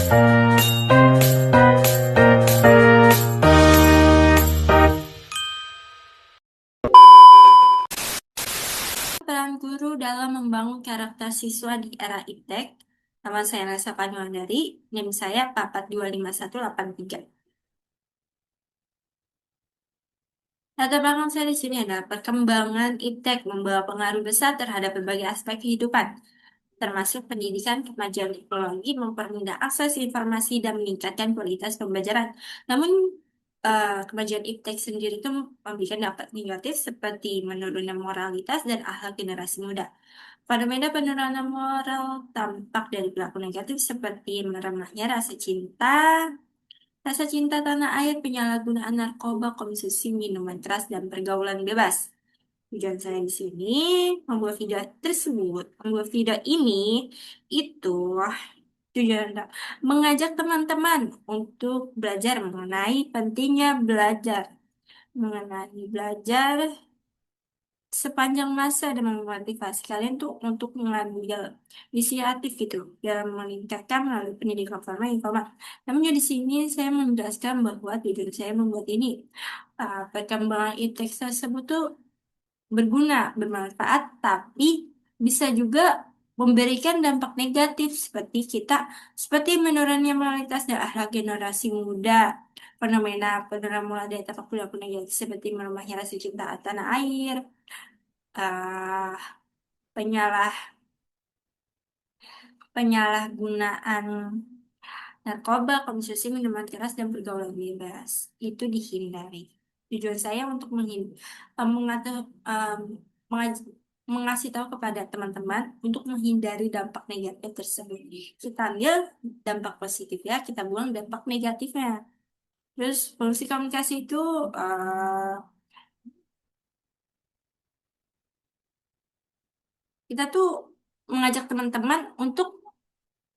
Peran guru dalam membangun karakter siswa di era iptek. Nama saya Nasa Panuandari, NIM saya 4425183. Latar belakang saya di sini adalah perkembangan iptek membawa pengaruh besar terhadap berbagai aspek kehidupan, termasuk pendidikan, kemajuan teknologi, mempermudah akses informasi, dan meningkatkan kualitas pembelajaran. Namun, kemajuan iptek sendiri itu memberikan dampak negatif seperti menurunnya moralitas dan akhlak generasi muda. Fenomena penurunan moral tampak dari perilaku negatif seperti meremehnya rasa cinta tanah air, penyalahgunaan narkoba, konsumsi minuman keras, dan pergaulan bebas. Tujuan saya di sini membuat video ini itu tujuan mengajak teman-teman untuk belajar mengenai belajar sepanjang masa dan memotivasi kalian tuh untuk mengambil inisiatif gitu dalam meningkatkan melalui pendidikan formal informal. Namun di sini saya menjelaskan bahwa tujuan saya membuat ini perkembangan ITEX tersebut tuh berguna, bermanfaat, tapi bisa juga memberikan dampak negatif seperti menurunnya moralitas dan akhlak generasi muda. Fenomena penurunan moral dari dampak perilaku negatif seperti melemahnya rasa cinta tanah air, eh, penyalah penyalahgunaan narkoba, konsumsi minuman keras dan pergaulan bebas itu dihindari. Tujuan saya untuk mengatur, mengasih tahu kepada teman-teman untuk menghindari dampak negatif tersebut. Kita ambil dampak positifnya, kita buang dampak negatifnya. Terus fungsi komunikasi itu kita tuh mengajak teman-teman untuk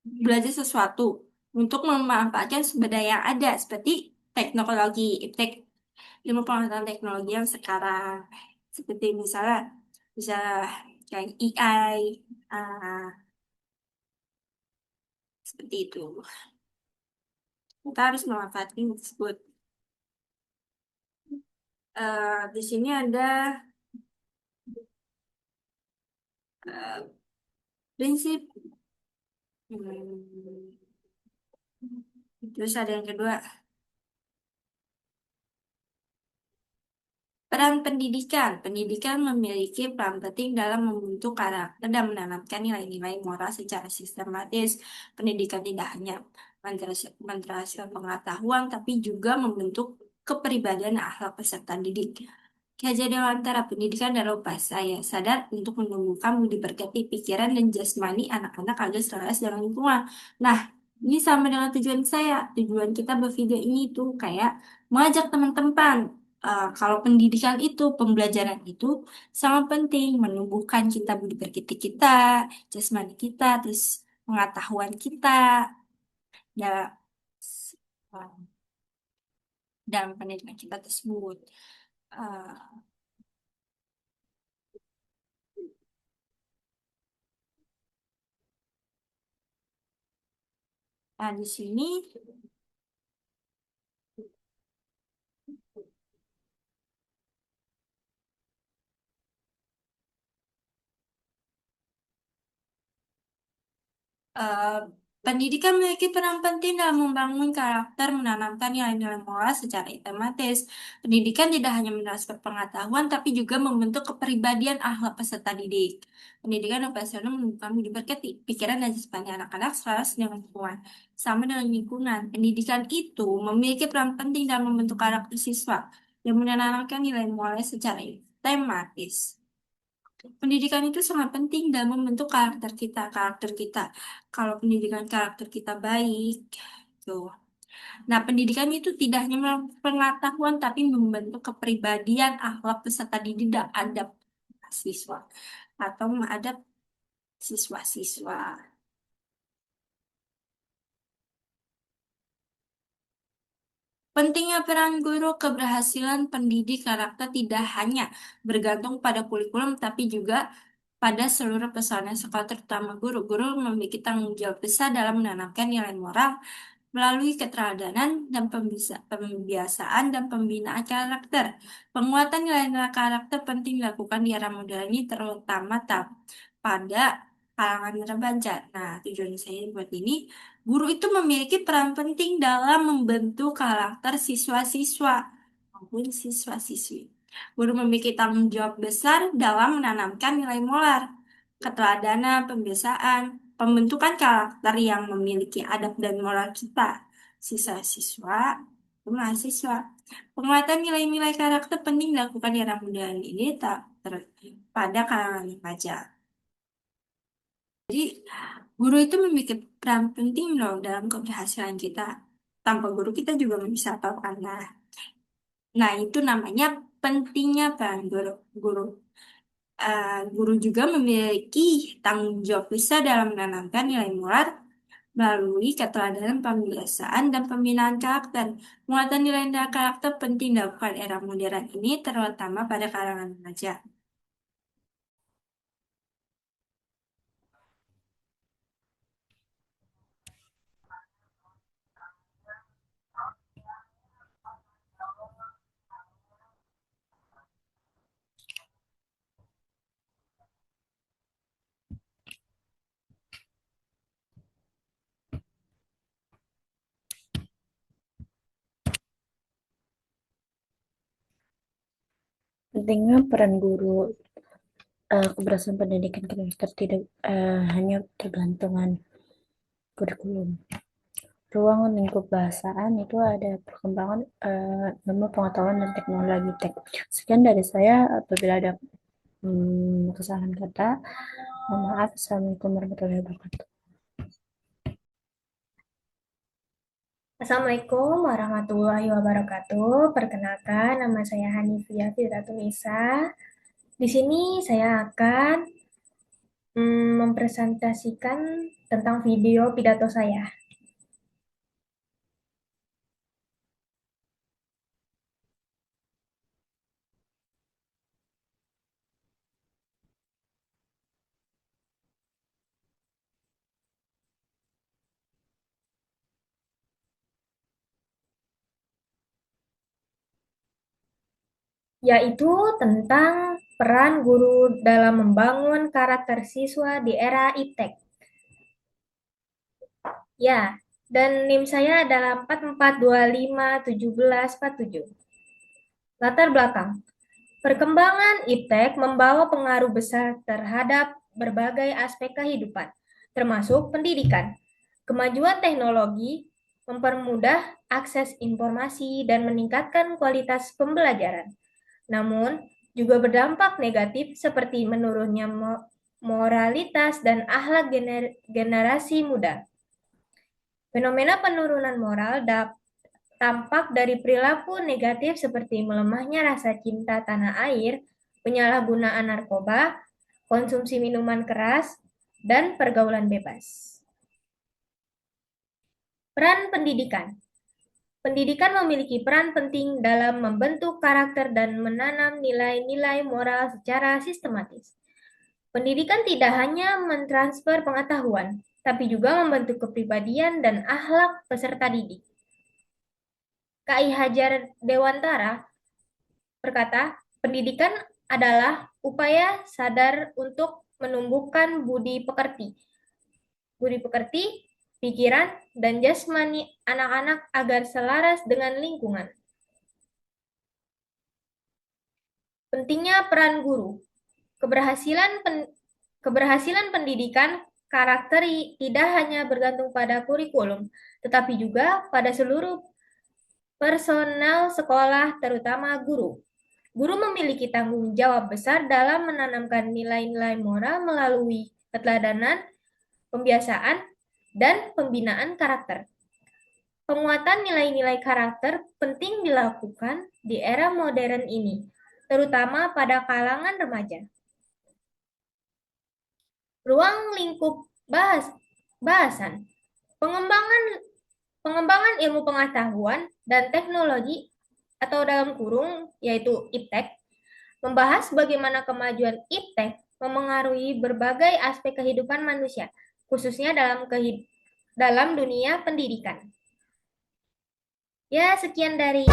belajar sesuatu untuk memanfaatkan sumber daya yang ada seperti teknologi, ilmu pengetahuan teknologi yang sekarang seperti misalnya bisa kayak AI, seperti itu. Kita harus memanfaatkan tersebut. Di sini ada eh, prinsip. Hmm, Terus ada yang kedua, peran pendidikan. Pendidikan memiliki peran penting dalam membentuk karakter dan menanamkan nilai-nilai moral secara sistematis. Pendidikan tidak hanya meneruskan pengetahuan, tapi juga membentuk kepribadian dan akhlak peserta didik. Kejadian antara pendidikan dan upaya saya sadar untuk menumbuhkan budi pekerti pikiran dan jasmani anak-anak agar selaras dalam lingkungan. Nah, ini sama dengan tujuan saya. Tujuan kita bervideo ini tuh kayak mengajak teman-teman. Kalau pendidikan itu, pembelajaran itu sangat penting menumbuhkan kita budi pekerti kita, jasmani kita, terus pengetahuan kita dalam dalam pendidikan kita tersebut. Uh, di sini eh, pendidikan memiliki peran penting dalam membangun karakter, menanamkan nilai-nilai moral secara sistematis. Pendidikan tidak hanya meneruskan pengetahuan, tapi juga membentuk kepribadian akhlak peserta didik. Pendidikan dan profesional menumbuhkan budi pekerti, pikiran dan jasmani anak-anak selaras dengan lingkungan. Sama dengan lingkungan, pendidikan itu memiliki peran penting dalam membentuk karakter siswa dan menanamkan nilai moral secara sistematis. Pendidikan itu sangat penting dalam membentuk karakter kita. Kalau pendidikan karakter kita baik, tuh. Nah, pendidikan itu tidak hanya pengetahuan, tapi membentuk kepribadian, akhlak peserta didik dan adab siswa atau adab siswa-siswa. Pentingnya peran guru keberhasilan pendidik karakter tidak hanya bergantung pada kurikulum, tapi juga pada seluruh personel sekolah, terutama guru. Guru memiliki tanggung jawab besar dalam menanamkan nilai moral melalui keteladanan dan pembiasaan dan pembinaan karakter. Penguatan nilai-nilai karakter penting dilakukan di era modern ini terutama pada kalangan remaja. Nah, tujuan saya buat ini, guru itu memiliki peran penting dalam membentuk karakter siswa-siswa maupun siswa-siswi. Guru memiliki tanggung jawab besar dalam menanamkan nilai moral, keteladanan, pembiasaan, pembentukan karakter yang memiliki adab dan moral kita, siswa-siswa, mahasiswa. Penguatan nilai-nilai karakter penting dilakukan di era modern ini pada kalangan remaja. Jadi, guru itu memiliki peran penting loh dalam keberhasilan kita. Tanpa guru kita juga nggak bisa apa-apa. Nah, itu namanya pentingnya peran guru. Guru Guru juga memiliki tanggung jawab besar dalam menanamkan nilai moral melalui keteladanan pembiasaan dan pembinaan karakter. Penguatan nilai-nilai karakter penting dilakukan era modern ini terutama pada kalangan remaja. Pentingnya peran guru, keberhasilan pendidikan kita tidak hanya tergantungan kurikulum. Ruang lingkup bahasaan itu ada perkembangan ilmu pengetahuan dan teknologi tech. Sekian dari saya, apabila ada kesalahan kata, mohon maaf. Assalamualaikum warahmatullahi wabarakatuh. Assalamualaikum warahmatullahi wabarakatuh. Perkenalkan, nama saya Hanifia Fitratunisa. Di sini saya akan mempresentasikan tentang video pidato saya. Yaitu tentang peran guru dalam membangun karakter siswa di era iptek. Ya, dan NIM saya adalah 44251747. Latar belakang. Perkembangan iptek membawa pengaruh besar terhadap berbagai aspek kehidupan, termasuk pendidikan. Kemajuan teknologi mempermudah akses informasi dan meningkatkan kualitas pembelajaran. Namun, juga berdampak negatif seperti menurunnya moralitas dan akhlak generasi muda. Fenomena penurunan moral tampak dari perilaku negatif seperti melemahnya rasa cinta tanah air, penyalahgunaan narkoba, konsumsi minuman keras, dan pergaulan bebas. Peran pendidikan. Pendidikan memiliki peran penting dalam membentuk karakter dan menanam nilai-nilai moral secara sistematis. Pendidikan tidak hanya mentransfer pengetahuan, tapi juga membentuk kepribadian dan akhlak peserta didik. K.I. Hajar Dewantara berkata, pendidikan adalah upaya sadar untuk menumbuhkan budi pekerti. Budi pekerti, pikiran, dan jasmani anak-anak agar selaras dengan lingkungan. Pentingnya peran guru. Keberhasilan pendidikan karakter tidak hanya bergantung pada kurikulum, tetapi juga pada seluruh personel sekolah, terutama guru. Guru memiliki tanggung jawab besar dalam menanamkan nilai-nilai moral melalui keteladanan, pembiasaan, dan pembinaan karakter. Penguatan nilai-nilai karakter penting dilakukan di era modern ini, terutama pada kalangan remaja. Ruang lingkup bahasan. Pengembangan ilmu pengetahuan dan teknologi atau dalam kurung yaitu iptek membahas bagaimana kemajuan iptek memengaruhi berbagai aspek kehidupan manusia, khususnya dalam dunia pendidikan. Ya, sekian dari